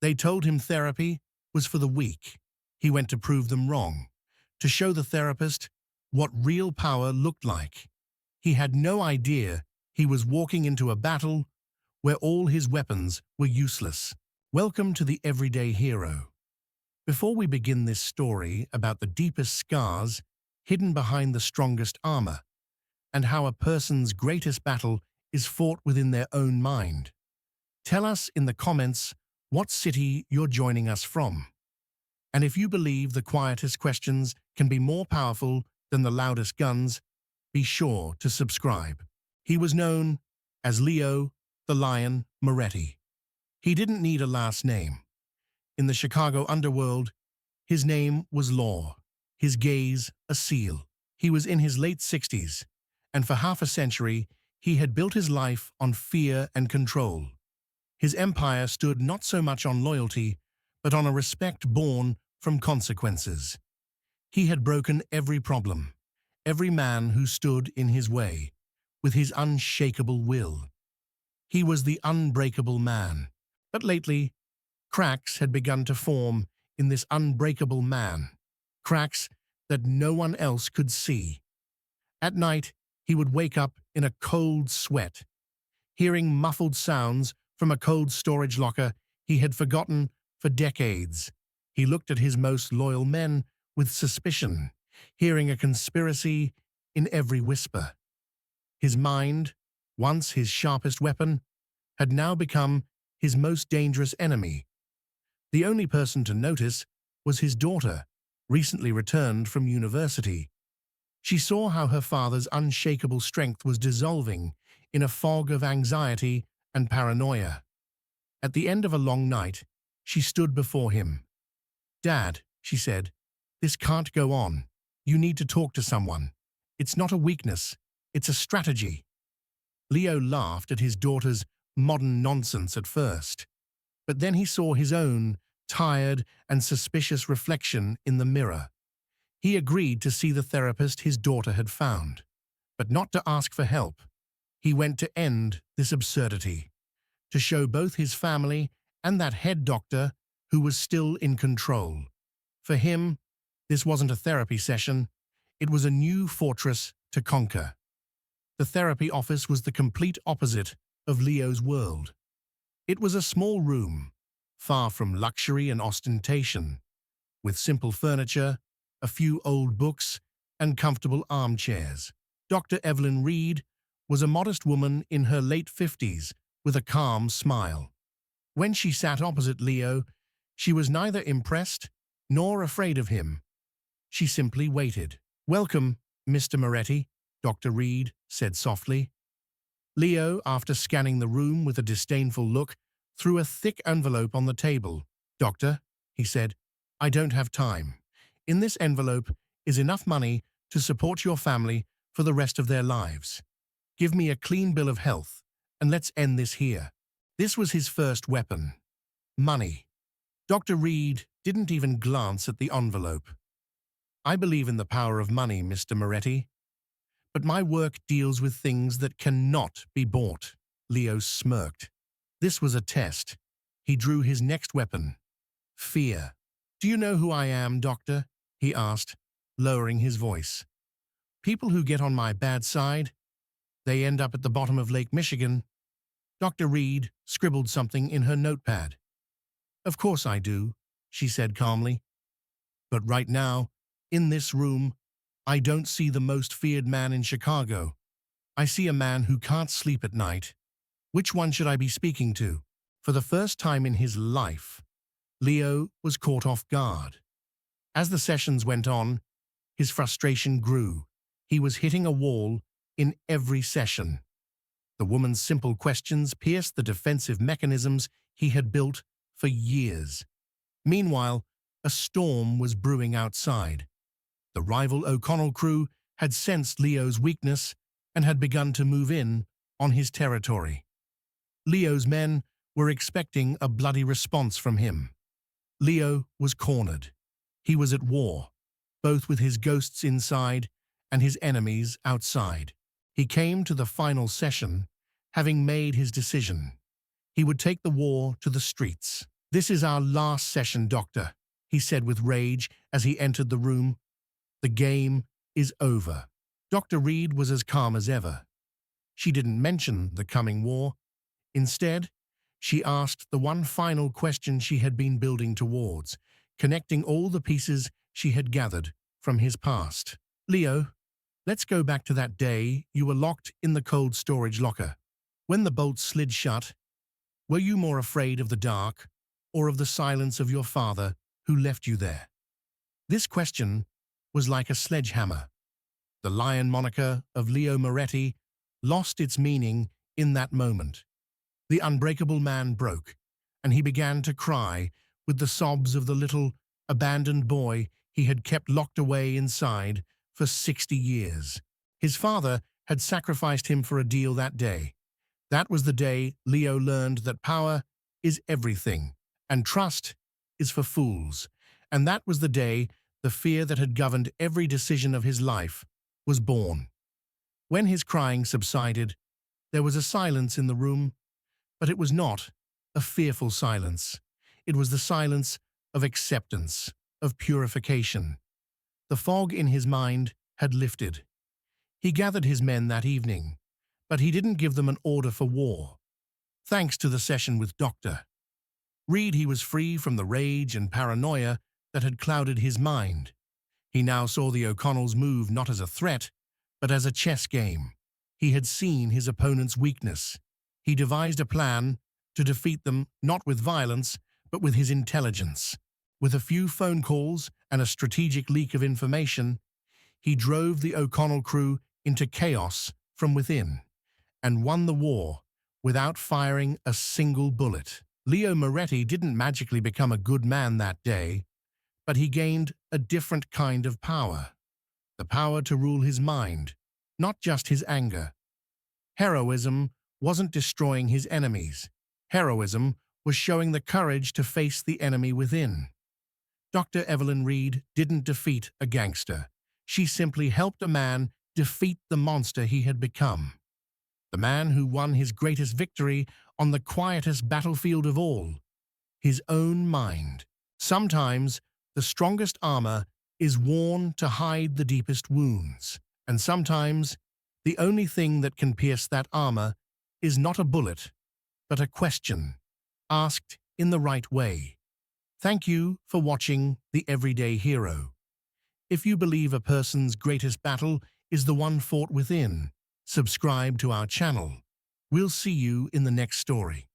They told him therapy was for the weak. He went to prove them wrong, to show the therapist what real power looked like. He had no idea he was walking into a battle where all his weapons were useless. Welcome to the Everyday Hero. Before we begin this story about the deepest scars hidden behind the strongest armor, and how a person's greatest battle is fought within their own mind, tell us in the comments what city you're joining us from. And if you believe the quietest questions can be more powerful than the loudest guns, be sure to subscribe. He was known as Leo the Lion Moretti. He didn't need a last name. In the Chicago underworld, his name was law, his gaze a seal. He was in his late 60s, and for half a century, he had built his life on fear and control. His empire stood not so much on loyalty, but on a respect born from consequences. He had broken every problem, every man who stood in his way, with his unshakable will. He was the unbreakable man. But lately, cracks had begun to form in this unbreakable man, cracks that no one else could see. At night, he would wake up in a cold sweat, hearing muffled sounds from a cold storage locker he had forgotten for decades. He looked at his most loyal men with suspicion, hearing a conspiracy in every whisper. His mind, once his sharpest weapon, had now become his most dangerous enemy. The only person to notice was his daughter, recently returned from university. She saw how her father's unshakable strength was dissolving in a fog of anxiety and paranoia. At the end of a long night, she stood before him. "Dad," she said, "this can't go on. You need to talk to someone. It's not a weakness, it's a strategy." Leo laughed at his daughter's modern nonsense at first, but then he saw his own tired and suspicious reflection in the mirror. He agreed to see the therapist his daughter had found, but not to ask for help. He went to end this absurdity, to show both his family and that head doctor who was still in control. For him, this wasn't a therapy session, it was a new fortress to conquer. The therapy office was the complete opposite of Leo's world. It was a small room, far from luxury and ostentation, with simple furniture, a few old books, and comfortable armchairs. Dr. Evelyn Reed was a modest woman in her late 50s with a calm smile. When she sat opposite Leo, she was neither impressed nor afraid of him. She simply waited. "Welcome, Mr. Moretti," Dr. Reed said softly. Leo, after scanning the room with a disdainful look, threw a thick envelope on the table. "Doctor," he said, "I don't have time. In this envelope is enough money to support your family for the rest of their lives. Give me a clean bill of health, and let's end this here." This was his first weapon. Money. Dr. Reed didn't even glance at the envelope. "I believe in the power of money, Mr. Moretti, but my work deals with things that cannot be bought." Leo smirked. This was a test. He drew his next weapon. Fear. "Do you know who I am, doctor?" he asked, lowering his voice. "People who get on my bad side, they end up at the bottom of Lake Michigan." Dr. Reed scribbled something in her notepad. "Of course I do," she said calmly. "But right now, in this room, I don't see the most feared man in Chicago. I see a man who can't sleep at night. Which one should I be speaking to?" For the first time in his life, Leo was caught off guard. As the sessions went on, his frustration grew. He was hitting a wall in every session. The woman's simple questions pierced the defensive mechanisms he had built for years. Meanwhile, a storm was brewing outside. The rival O'Connell crew had sensed Leo's weakness and had begun to move in on his territory. Leo's men were expecting a bloody response from him. Leo was cornered. He was at war, both with his ghosts inside and his enemies outside. He came to the final session, having made his decision. He would take the war to the streets. "This is our last session, Doctor," he said with rage as he entered the room. "The game is over." Dr. Reed was as calm as ever. She didn't mention the coming war. Instead, she asked the one final question she had been building towards, connecting all the pieces she had gathered from his past. "Leo, let's go back to that day you were locked in the cold storage locker. When the bolts slid shut, were you more afraid of the dark or of the silence of your father who left you there?" This question was like a sledgehammer. The lion moniker of Leo Moretti lost its meaning in that moment. The unbreakable man broke, and he began to cry with the sobs of the little, abandoned boy he had kept locked away inside for 60 years. His father had sacrificed him for a deal that day. That was the day Leo learned that power is everything, and trust is for fools. And that was the day the fear that had governed every decision of his life was born. When his crying subsided, there was a silence in the room, but it was not a fearful silence. It was the silence of acceptance, of purification. The fog in his mind had lifted. He gathered his men that evening, but he didn't give them an order for war. Thanks to the session with Dr. Reed, he was free from the rage and paranoia that had clouded his mind. He now saw the O'Connells move not as a threat, but as a chess game. He had seen his opponent's weakness. He devised a plan to defeat them not with violence, but with his intelligence. With a few phone calls and a strategic leak of information, he drove the O'Connell crew into chaos from within and won the war without firing a single bullet. Leo Moretti didn't magically become a good man that day, but he gained a different kind of power. The power to rule his mind, not just his anger. Heroism wasn't destroying his enemies. Heroism was showing the courage to face the enemy within. Dr. Evelyn Reed didn't defeat a gangster. She simply helped a man defeat the monster he had become. The man who won his greatest victory on the quietest battlefield of all, his own mind. Sometimes the strongest armor is worn to hide the deepest wounds, and sometimes the only thing that can pierce that armor is not a bullet, but a question, asked in the right way. Thank you for watching The Everyday Hero. If you believe a person's greatest battle is the one fought within, subscribe to our channel. We'll see you in the next story.